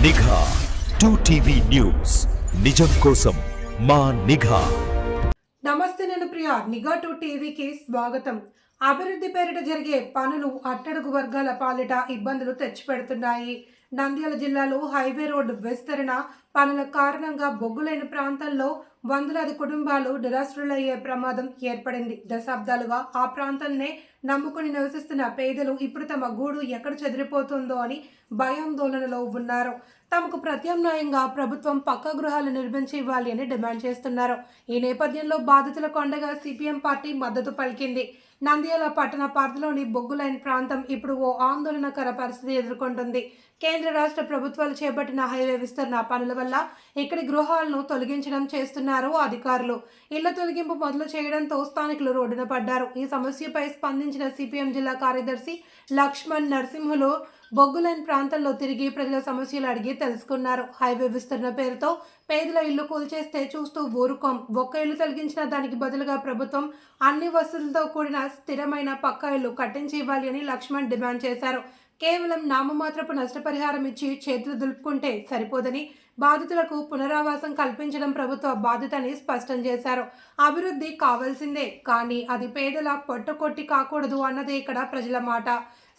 నిఘా 2TV news నిజం కోసం మా నిఘా. నమస్తే, నేను ప్రియా. నిఘా 2TVకి స్వాగతం. అభివృద్ధి పేరిట జరిగే పనులు అట్టడుగు వర్గాల పాలిట ఇబ్బందులు తెచ్చిపెడుతున్నాయి. నంద్యాల జిల్లాలో హైవే రోడ్డు విస్తరణ పనుల కారణంగా బొగ్గులేని ప్రాంతంలో వందలాది కుటుంబాలు నిరాశ్రులయ్యే ప్రమాదం ఏర్పడింది. దశాబ్దాలుగా ఆ ప్రాంతాన్నే నమ్ముకుని నివసిస్తున్న పేదలు ఇప్పుడు తమ గూడు ఎక్కడ చెదిరిపోతుందో అని భయాందోళనలో ఉన్నారు. తమకు ప్రత్యామ్నాయంగా ప్రభుత్వం పక్కా గృహాలు నిర్మించి ఇవ్వాలి అని డిమాండ్ చేస్తున్నారు. ఈ నేపథ్యంలో బాధితులకు అండగా సిపిఎం పార్టీ మద్దతు పలికింది. నంద్యాల పట్టణ పరిధిలోని బొగ్గులైన్ ప్రాంతం ఇప్పుడు ఓ ఆందోళనకర పరిస్థితి ఎదుర్కొంటుంది. కేంద్ర రాష్ట్ర ప్రభుత్వాలు చేపట్టిన హైవే విస్తరణ పనుల వల్ల ఇక్కడి గృహాలను తొలగించడం చేస్తున్నారు అధికారులు. ఇళ్ల తొలగింపు మొదలు చేయడంతో స్థానికులు రోడ్డున పడ్డారు. ఈ సమస్యపై స్పందించిన సిపిఎం జిల్లా కార్యదర్శి లక్ష్మణ్ నరసింహులు బొగ్గులైన్ ప్రాంతంలో తిరిగి ప్రజల సమస్యలు అడిగి తెలుసుకున్నారు. హైవే విస్తరణ పేరుతో పేదల ఇల్లు కూల్చేస్తే చూస్తూ ఊరుకోం. ఒక్క ఇల్లు తొలగించిన దానికి బదులుగా ప్రభుత్వం అన్ని వసతులతో కూడిన స్థిరమైన పక్కా ఇల్లు కట్టించి ఇవ్వాలి అని లక్ష్మణ్ డిమాండ్ చేశారు. కేవలం నామమాత్రపు నష్టపరిహారం ఇచ్చి చేతులు దులుపుకుంటే సరిపోదని, బాధితులకు పునరావాసం కల్పించడం ప్రభుత్వ బాధ్యత అని స్పష్టం చేశారు. అభివృద్ధి కావాల్సిందే, కానీ అది పేదల పొట్టకొట్టి కాకూడదు అన్నదే ఇక్కడ ప్రజల మాట.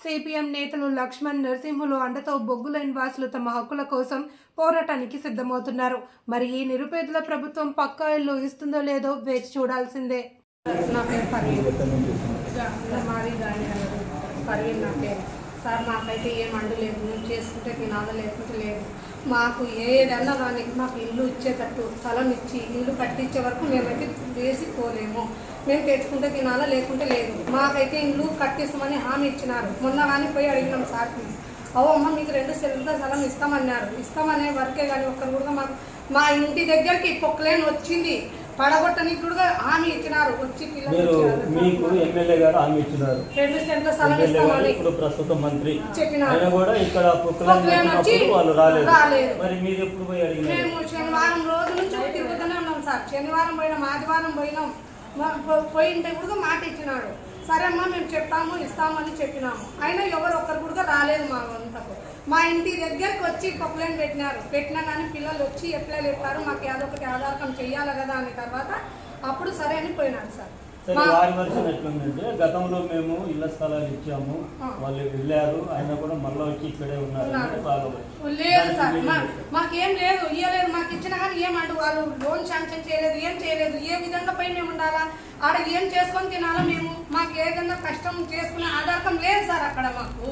సిపిఎం నేతలు లక్ష్మణ్ నరసింహులు అండతో బొగ్గులైన్ వాసులు తమ హక్కుల కోసం పోరాటానికి సిద్ధమవుతున్నారు. మరి ఈ నిరుపేదల ప్రభుత్వం పక్కా ఇల్లు ఇస్తుందో లేదో వేచి చూడాల్సిందే. నా పేరు పర్వీన్ నా పేరు. సార్, మాకైతే ఏం అండు లేదు. మేము చేసుకుంటే తినాలో లేకుంటే లేదు. మాకు ఏదన్నా కానీ మాకు ఇల్లు ఇచ్చేటట్టు స్థలం ఇచ్చి ఇల్లు కట్టించే వరకు మేమైతే వేసి పోలేము. మేము తెచ్చుకుంటే తినాలా లేకుంటే లేదు. మాకైతే ఇల్లు కట్టిస్తామని హామీ ఇచ్చినారు. మొన్న కానీ పోయి అడిగినాం సార్కి. అమ్మ మీకు 2 సెంట్ల స్థలం ఇస్తామన్నారు. ఇస్తామనే వరకే కానీ ఒక్కరు కూడా మా ఇంటి దగ్గరికి పొక్కలేని వచ్చింది. పడగొట్టనికి కూడా హామీ ఇచ్చినారు. వచ్చి మీకు ఎమ్మెల్యే గారు హామీ ఇచ్చినారు 2 సెంట్ల స్థలం ఇస్తామని. ఇప్పుడు ప్రస్తుత మంత్రి చెప్పినారు కూడా ఇక్కడ వాళ్ళు రాలేదు. మరి మీరు ఎప్పుడు పోయి అడిగినారు? మేము శనివారం రోజు నుంచి తిరుగుతూనే ఉన్నాం సార్. శనివారం పోయినాం, ఆదివారం పోయినాం. పోయింటే కూడా మాట ఇచ్చినాడు. సరే అమ్మా మేము చెప్తాము ఇస్తామని చెప్పినాము. అయినా ఎవరు ఒక్కరు కూడా రాలేదు. మా వంతకు మా ఇంటి దగ్గరకు వచ్చి కంప్లైంట్ పెట్టినా కానీ పిల్లలు వచ్చి ఎట్లా లేపారు, మాకు ఏదొకటి ఆధారకం చెయ్యాలి కదా అని తర్వాత అప్పుడు సరే అని పోయినాడు సార్. వారి వర్షన్ ఎట్లుందంటే, గతంలో మేము ఇళ్ల స్థలాలు ఇచ్చాము, వాళ్ళు వెళ్ళారు, అయినా కూడా మళ్ళీ వచ్చి ఇక్కడే ఉన్నారు. లేదు సార్, మాకేం లేదు, ఇయ్యలేదు. మాకు ఇచ్చినా కానీ ఏమంటారు, వాళ్ళు లోన్ శాంక్షన్ చేయలేదు, ఏం చేయలేదు. ఏ విధంగా పోయి మేము ఉండాలా, ఆడ ఏం చేసుకొని తినాలా మేము? మాకు ఏదైనా కష్టం చేసుకునే ఆధారకం లేదు సార్. అక్కడ మాకు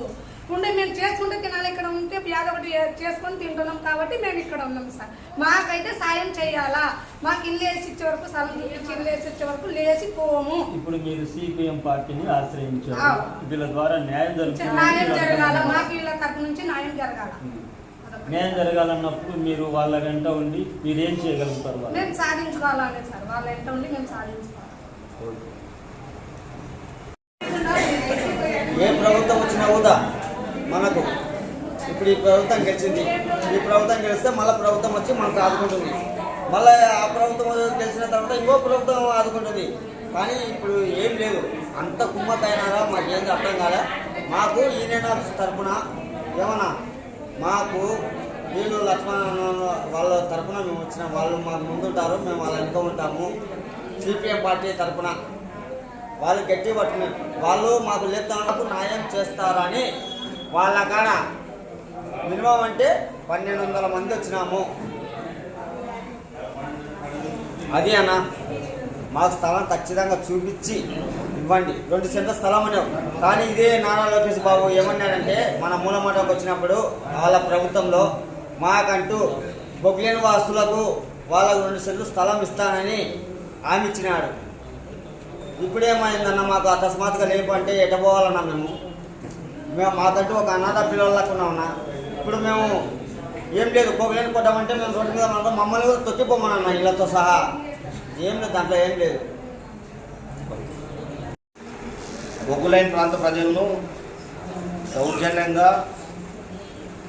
ఉండే మేము చేసుకుంటే తినాలి. ఇక్కడ ఉంటే ఒకటి చేసుకొని తింటున్నాం కాబట్టి మేము ఇక్కడ ఉన్నాం సార్. మాకైతే సాయం చేయాలా. మాకు ఇల్లు వేసి ఇచ్చే వరకు, స్థలం చూపించి ఇల్లు వేసి ఇచ్చే వరకు లేచి పోము. ఇప్పుడు మీరు సిపిఎం పార్టీని ఆశ్రయించారు. వీళ్ళ ద్వారా న్యాయం జరగాల. మాకు వీళ్ళ తరపు నుంచి న్యాయం జరగాల. న్యాయం జరగాలన్నప్పుడు మీరు వాళ్ళ వెంట ఉండి మీరేం చేయగలుగుతారు? మేము సాధించుకోవాలనే సార్. వాళ్ళ వెంట ఉండి మేము సాధించుకోవాలి. ఏ ప్రభుత్వం వచ్చినా కూడా మనకు ఇప్పుడు ఈ ప్రభుత్వం గెలిచింది. ఈ ప్రభుత్వం గెలిస్తే మళ్ళీ ప్రభుత్వం వచ్చి మనకు ఆదుకుంటుంది. మళ్ళీ ఆ ప్రభుత్వం గెలిచిన తర్వాత ఇంకో ప్రభుత్వం ఆదుకుంటుంది. కానీ ఇప్పుడు ఏం లేదు. అంత కుమ్మతైనారా మాకేం అర్థం కాదా. మాకు ఈయన తరఫున ఏమన్నా మాకు వీళ్ళు లక్ష్మణ వాళ్ళ తరఫున మేము వచ్చినాం. వాళ్ళు మాకు ముందుంటారు, మేము వాళ్ళ వెనుక ఉంటాము. సిపిఎం పార్టీ తరఫున వాళ్ళు గట్టి పట్టుకున్నారు. వాళ్ళు మాకు లేతలకు న్యాయం చేస్తారని వాళ్ళ కాడ మినిమం అంటే 1200 మంది వచ్చినాము. అది అన్న మాకు స్థలం ఖచ్చితంగా చూపించి ఇవ్వండి. 2 సెంట్ల స్థలం అనేవు. కానీ ఇదే నారా లోకేష్ బాబు ఏమన్నాడంటే, మన మూలమాటకు వచ్చినప్పుడు వాళ్ళ ప్రభుత్వంలో మాకంటూ బొగ్గులేని వాసులకు వాళ్ళకు 2 సెంట్లు స్థలం ఇస్తానని హామీ ఇచ్చినాడు. ఇప్పుడేమైందన్న, మాకు అకస్మాత్తుగా లేపు అంటే ఎటపోవాలన్నా మేము మాకంటూ ఒక అనాథ పిల్లలకు ఉన్నామన్నా. ఇప్పుడు మేము ఏం లేదు, పొగలేని కొట్టామంటే మేము రోడ్డు మీద ఉన్నాం. మమ్మల్ని కూడా తొక్కిపోమన్నా ఇళ్లతో సహా. ఏం లేదు, దాంట్లో ఏం లేదు. బొగ్గులైన్ ప్రాంత ప్రజలను దౌర్జన్యంగా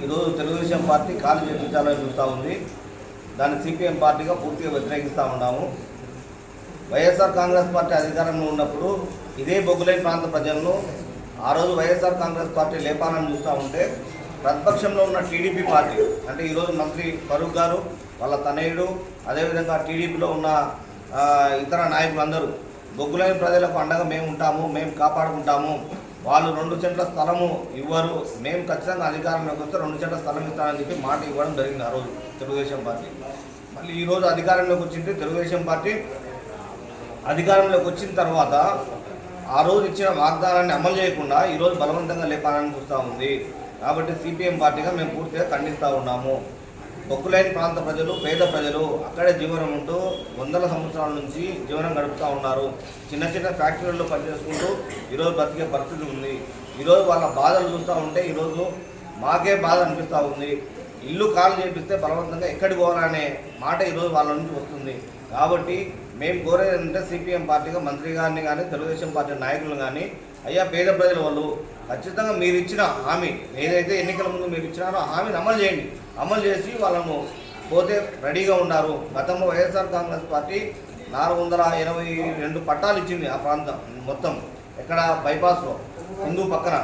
ఈరోజు తెలుగుదేశం పార్టీ కాలు చేపించాలని చూస్తూ ఉంది. దాన్ని సిపిఎం పార్టీగా పూర్తిగా వ్యతిరేకిస్తూ ఉన్నాము. వైఎస్ఆర్ కాంగ్రెస్ పార్టీ అధికారంలో ఉన్నప్పుడు ఇదే బొగ్గులైన్ ప్రాంత ప్రజలను ఆ రోజు వైఎస్ఆర్ కాంగ్రెస్ పార్టీ లేపాలని చూస్తూ ఉంటే ప్రతిపక్షంలో ఉన్న టీడీపీ పార్టీ అంటే ఈరోజు మంత్రి ఫరూక్ గారు వాళ్ళ తనయుడు అదేవిధంగా టీడీపీలో ఉన్న ఇతర నాయకులందరూ బొగ్గులైన ప్రజలకు అండగా మేము ఉంటాము, మేము కాపాడుకుంటాము, వాళ్ళు 2 సెంట్ల స్థలము ఇవ్వరు, మేము ఖచ్చితంగా అధికారంలోకి వస్తే 2 సెంట్ల స్థలం ఇస్తామని చెప్పి మాట ఇవ్వడం జరిగింది ఆ రోజు తెలుగుదేశం పార్టీ. మళ్ళీ ఈరోజు అధికారంలోకి వచ్చింది తెలుగుదేశం పార్టీ. అధికారంలోకి వచ్చిన తర్వాత ఆ రోజు ఇచ్చిన వాగ్దానాన్ని అమలు చేయకుండా ఈరోజు బలవంతంగా లేపాలని చూస్తూ ఉంది. కాబట్టి సిపిఎం పార్టీగా మేము పూర్తిగా ఖండిస్తూ ఉన్నాము. బొగ్గులైన ప్రాంత ప్రజలు, పేద ప్రజలు అక్కడే జీవనం ఉంటూ వందల సంవత్సరాల నుంచి జీవనం గడుపుతూ ఉన్నారు. చిన్న చిన్న ఫ్యాక్టరీల్లో పనిచేసుకుంటూ ఈరోజు బతికే పరిస్థితి ఉంది. ఈరోజు వాళ్ళ బాధలు చూస్తూ ఉంటే ఈరోజు మాకే బాధ అనిపిస్తూ ఉంది. ఇల్లు ఖాళీ చేపిస్తే బలవంతంగా ఎక్కడికి పోవాలనే మాట ఈరోజు వాళ్ళ నుంచి వస్తుంది. కాబట్టి మేము కోరేది ఏంటంటే సిపిఎం పార్టీగా మంత్రి గారిని కానీ తెలుగుదేశం పార్టీ నాయకులు కానీ, అయ్యా పేద ప్రజల వాళ్ళు ఖచ్చితంగా మీరు ఇచ్చిన హామీ ఏదైతే ఎన్నికల ముందు మీరు ఇచ్చినారో ఆ హామీని అమలు చేయండి. అమలు చేసి వాళ్ళను పోతే రెడీగా ఉన్నారు. గతంలో వైఎస్ఆర్ కాంగ్రెస్ పార్టీ 482 పట్టాలు ఇచ్చింది ఆ ప్రాంతం మొత్తం, ఎక్కడ బైపాస్లో హిందూ పక్కన,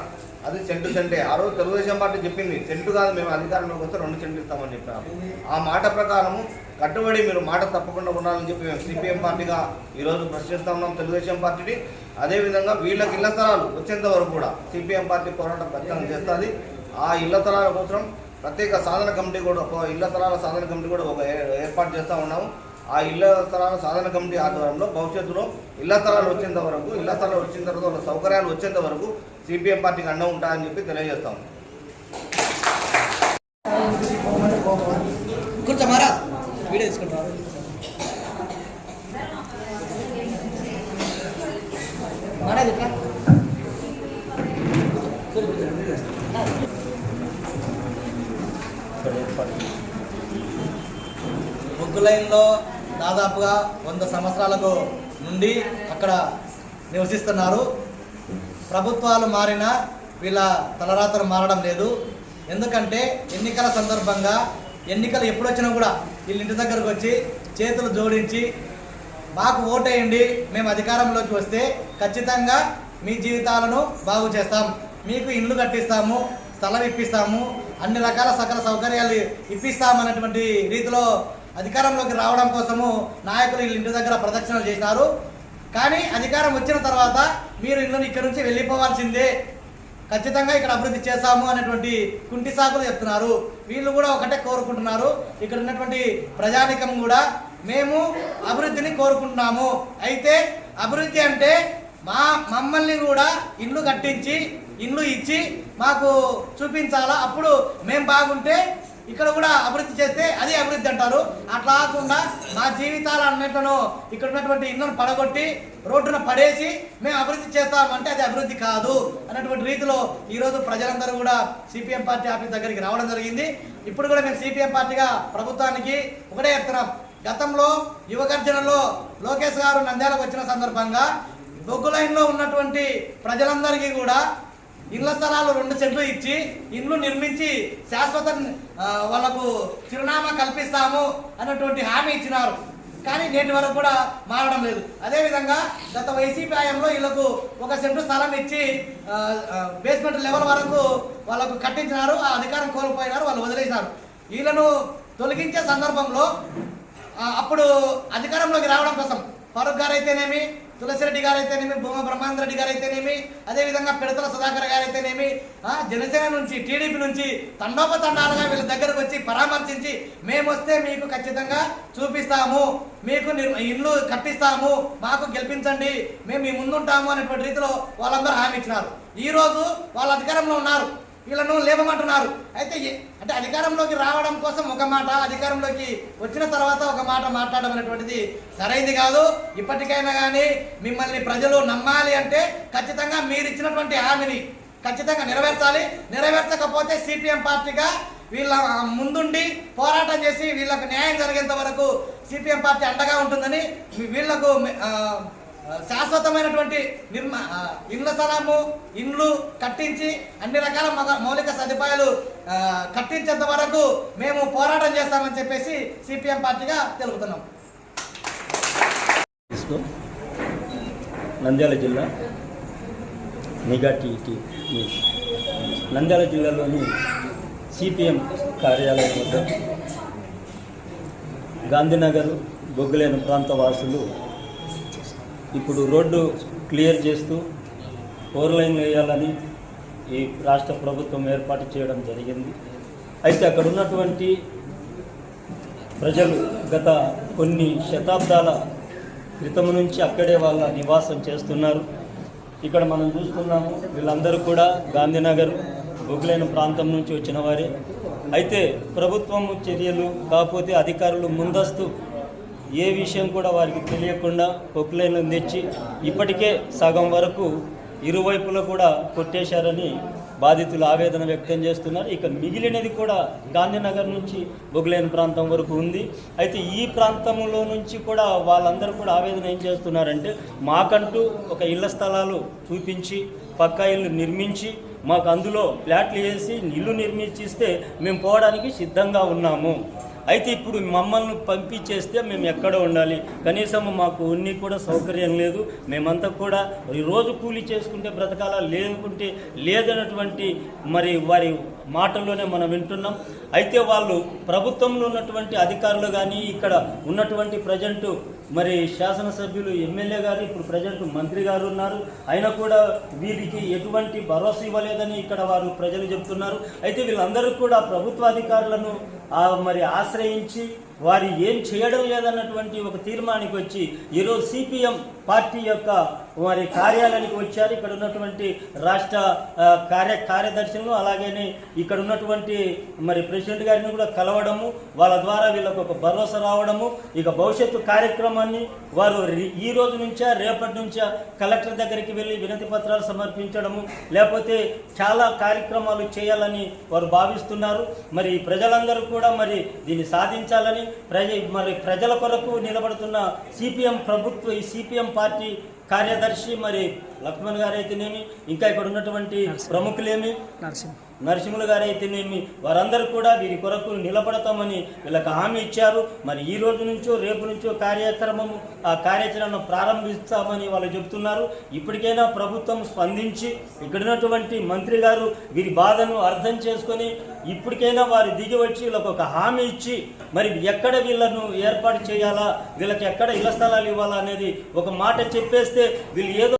అది సెంటే. ఆ రోజు తెలుగుదేశం పార్టీ చెప్పింది సెంటు కాదు, మేము అధికారంలోకి వస్తే 2 సెంట్లు ఇస్తామని చెప్పినాము. ఆ మాట ప్రకారము కట్టుబడి మీరు మాట తప్పకుండా ఉండాలని చెప్పి మేము సిపిఎం పార్టీగా ఈరోజు ప్రశ్నిస్తూ ఉన్నాం తెలుగుదేశం పార్టీని. అదేవిధంగా వీళ్ళకి ఇళ్ల స్థలాలు వచ్చేంత వరకు కూడా సిపిఎం పార్టీ పోరాటం ఖచ్చితంగా చేస్తుంది. ఆ ఇళ్ల స్థలాల కోసం ప్రత్యేక సాధన కమిటీ కూడా, ఇళ్ల స్థలాల సాధన కమిటీ కూడా ఒక ఏర్పాటు చేస్తూ ఉన్నాము. ఆ ఇళ్ల స్థలాల సాధన కమిటీ ఆధ్వర్యంలో భవిష్యత్తులో ఇళ్ల స్థలాలు వచ్చేంత వరకు, ఇళ్ల స్థలాలు వచ్చిన తర్వాత వాళ్ళ సౌకర్యాలు వచ్చేంత వరకు సిపిఎం పార్టీకి అండ ఉంటాయని చెప్పి తెలియజేస్తాము. బొగ్గు లైన్లో దాదాపుగా 100 సంవత్సరాలకు నుండి అక్కడ నివసిస్తున్నారు. ప్రభుత్వాలు మారినా వీళ్ళ తలరాతలు మారడం లేదు. ఎందుకంటే ఎన్నికల సందర్భంగా ఎన్నికలు ఎప్పుడు వచ్చినా కూడా వీళ్ళ ఇంటి దగ్గరకు వచ్చి చేతులు జోడించి మాకు ఓటేయండి, మేము అధికారంలోకి వస్తే ఖచ్చితంగా మీ జీవితాలను బాగు చేస్తాం, మీకు ఇల్లు కట్టిస్తాము, స్థలం ఇప్పిస్తాము, అన్ని రకాల సకల సౌకర్యాలు ఇప్పిస్తామన్నటువంటి రీతిలో అధికారంలోకి రావడం కోసము నాయకులు వీళ్ళ ఇంటి దగ్గర ప్రదక్షిణలు చేసినారు. కానీ అధికారం వచ్చిన తర్వాత మీరు ఇల్లుని ఇక్కడ నుంచి వెళ్ళిపోవాల్సిందే, ఖచ్చితంగా ఇక్కడ అభివృద్ధి చేస్తాము అనేటువంటి కుంటి సాకులు చెప్తున్నారు. వీళ్ళు కూడా ఒకటే కోరుకుంటున్నారు, ఇక్కడ ఉన్నటువంటి ప్రజానికం కూడా మేము అభివృద్ధిని కోరుకుంటున్నాము. అయితే అభివృద్ధి అంటే మమ్మల్ని కూడా ఇల్లు కట్టించి ఇల్లు ఇచ్చి మాకు చూపించాలా, అప్పుడు మేము బాగుంటే ఇక్కడ కూడా అభివృద్ధి చేస్తే అది అభివృద్ధి అంటారు. అట్లా కాకుండా మా జీవితాలన్నింటిను ఇక్కడ ఉన్నటువంటి ఇళ్ళను పడగొట్టి రోడ్డున పడేసి మేము అభివృద్ధి చేస్తామంటే అది అభివృద్ధి కాదు అన్నటువంటి రీతిలో ఈరోజు ప్రజలందరూ కూడా సిపిఎం పార్టీ ఆఫీస్ దగ్గరికి రావడం జరిగింది. ఇప్పుడు కూడా మేము సిపిఎం పార్టీగా ప్రభుత్వానికి ఒకటే చెప్తున్నాం. గతంలో యువగర్జనలో లోకేష్ గారు నంద్యాలకు వచ్చిన సందర్భంగా బొగ్గు లైన్లో ఉన్నటువంటి ప్రజలందరికీ కూడా ఇళ్ల స్థలాలు 2 సెంట్లు ఇచ్చి ఇల్లు నిర్మించి శాశ్వత వాళ్లకు చిరునామా కల్పిస్తాము అన్నటువంటి హామీ ఇచ్చినారు. కానీ నేటి వరకు కూడా మారడం లేదు. అదేవిధంగా గత వైసీపీ హయాంలో వీళ్ళకు 1 సెంటు స్థలం ఇచ్చి బేస్మెంట్ లెవెల్ వరకు వాళ్ళకు కట్టించినారు. ఆ అధికారం కోల్పోయినారు, వాళ్ళు వదిలేసినారు. వీళ్ళను తొలగించే సందర్భంలో అప్పుడు అధికారంలోకి రావడం కోసం ఫరూక్ గారు అయితేనేమి, తులసిరెడ్డి గారు అయితేనేమి, భూమా బ్రహ్మానంద రెడ్డి గారు అయితేనేమి, అదేవిధంగా పిడతల సుధాకర్ గారు అయితేనేమి, జనసేన నుంచి టీడీపీ నుంచి తండోపతండాలుగా వీళ్ళ దగ్గరకు వచ్చి పరామర్శించి మేము వస్తే మీకు ఖచ్చితంగా చూపిస్తాము, మీకు ఇల్లు కట్టిస్తాము, మాకు గెలిపించండి, మేము మీ ముందుంటాము అనేటువంటి రీతిలో వాళ్ళందరూ హామీ ఇచ్చినారు. ఈరోజు వాళ్ళ అధికారంలో ఉన్నారు, వీళ్ళను లేవమంటున్నారు. అయితే అంటే అధికారంలోకి రావడం కోసం ఒక మాట, అధికారంలోకి వచ్చిన తర్వాత ఒక మాట మాట్లాడడం అనేటువంటిది సరైనది కాదు. ఇప్పటికైనా కానీ మిమ్మల్ని ప్రజలు నమ్మాలి అంటే ఖచ్చితంగా మీరు ఇచ్చినటువంటి హామీని ఖచ్చితంగా నెరవేర్చాలి. నెరవేర్చకపోతే సిపిఎం పార్టీగా వీళ్ళ ముందుండి పోరాటం చేసి వీళ్ళకు న్యాయం జరిగేంత వరకు సిపిఎం పార్టీ అండగా ఉంటుందని, వీళ్లకు శాశ్వతమైనటువంటి ఇళ్ల స్థలము ఇండ్లు కట్టించి అన్ని రకాల మౌలిక సదుపాయాలు కట్టించేంత వరకు మేము పోరాటం చేస్తామని చెప్పేసి సిపిఎం పార్టీగా తెలుపుతున్నాం. నంద్యాల జిల్లా నిఘా టీవీ న్యూస్. నంద్యాల జిల్లాలోని సిపిఎం కార్యాలయం వద్ద గాంధీనగర్ బొగ్గులేని ప్రాంత వాసులు ఇప్పుడు రోడ్డు క్లియర్ చేస్తూ 4 లైన్లు వేయాలని ఈ రాష్ట్ర ప్రభుత్వం ఏర్పాటు చేయడం జరిగింది. అయితే అక్కడ ఉన్నటువంటి ప్రజలు గత కొన్ని శతాబ్దాల క్రితం నుంచి అక్కడే వాళ్ళ నివాసం చేస్తున్నారు. ఇక్కడ మనం చూస్తున్నాము, వీళ్ళందరూ కూడా గాంధీనగర్ బొగ్గులేని ప్రాంతం నుంచి వచ్చిన వారే. అయితే ప్రభుత్వం చర్యలు కాకపోతే అధికారులు ముందస్తు ఏ విషయం కూడా వారికి తెలియకుండా బొగ్గులేని తెచ్చి ఇప్పటికే సగం వరకు ఇరువైపులా కూడా కొట్టేశారని బాధితులు ఆవేదన వ్యక్తం చేస్తున్నారు. ఇక మిగిలినది కూడా గాంధీనగర్ నుంచి బొగ్గులేని ప్రాంతం వరకు ఉంది. అయితే ఈ ప్రాంతంలో నుంచి కూడా వాళ్ళందరూ కూడా ఆవేదన ఏం చేస్తున్నారంటే, మాకంటూ ఒక ఇళ్ల స్థలాలు చూపించి పక్కా ఇల్లు నిర్మించి మాకు అందులో ఫ్లాట్లు వేసి ఇల్లు నిర్మించిస్తే మేము పోవడానికి సిద్ధంగా ఉన్నాము. అయితే ఇప్పుడు మమ్మల్ని పంపించేస్తే మేము ఎక్కడ ఉండాలి, కనీసం మాకు ఉన్ని కూడా సౌకర్యం లేదు, మేమంతా కూడా రోజు కూలీ చేసుకుంటే బ్రతకాలా, లేకుంటే లేదన్నటువంటి మరి వారి మాటల్లోనే మనం వింటున్నాం. అయితే వాళ్ళు ప్రభుత్వంలో ఉన్నటువంటి అధికారులు కానీ ఇక్కడ ఉన్నటువంటి ప్రజెంటు మరి శాసనసభ్యులు ఎమ్మెల్యే గారు ఇప్పుడు ప్రజెంట్ మంత్రి గారు ఉన్నారు, అయినా కూడా వీరికి ఎటువంటి భరోసా ఇవ్వలేదని ఇక్కడ వారు ప్రజలు చెప్తున్నారు. అయితే వీళ్ళందరూ కూడా ప్రభుత్వ అధికారులను మరి ఆశ్రయించి వారు ఏం చేయడం లేదన్నటువంటి ఒక తీర్మానానికి వచ్చి ఈరోజు సిపిఎం పార్టీ యొక్క వారి కార్యాలయానికి వచ్చారు. ఇక్కడ ఉన్నటువంటి రాష్ట్ర కార్యదర్శులను అలాగనే ఇక్కడ ఉన్నటువంటి మరి ప్రెసిడెంట్ గారిని కూడా కలవడము, వాళ్ళ ద్వారా వీళ్ళకు ఒక భరోసా రావడము, ఇక భవిష్యత్తు కార్యక్రమాన్ని వారు ఈ రోజు నుంచా రేపటి నుంచా కలెక్టర్ దగ్గరికి వెళ్ళి వినతి పత్రాలు సమర్పించడము, లేకపోతే చాలా కార్యక్రమాలు చేయాలని వారు భావిస్తున్నారు. మరి ప్రజలందరూ కూడా మరి దీన్ని సాధించాలని ప్రజల కొరకు నిలబడుతున్న సిపిఎం పార్టీ కార్యదర్శి మరి లక్ష్మణ్ గారు అయితేనేమి, ఇంకా ఇక్కడ ఉన్నటువంటి ప్రముఖులేమి నరసింహులు గారు అయితేనేమి, వారందరూ కూడా వీరి కొరకు నిలబడతామని వీళ్ళకి హామీ ఇచ్చారు. మరి ఈ రోజు నుంచో రేపు నుంచో ఆ కార్యాచరణను ప్రారంభిస్తామని వాళ్ళు చెబుతున్నారు. ఇప్పటికైనా ప్రభుత్వం స్పందించి ఇక్కడున్నటువంటి మంత్రి గారు వీరి బాధను అర్థం చేసుకొని ఇప్పటికైనా వారు దిగి వచ్చి వీళ్ళకు ఒక హామీ ఇచ్చి మరి ఎక్కడ వీళ్ళను ఏర్పాటు చేయాలా, వీళ్ళకి ఎక్కడ ఇళ్ల స్థలాలు ఇవ్వాలా అనేది ఒక మాట చెప్పేస్తే వీళ్ళు ఏదో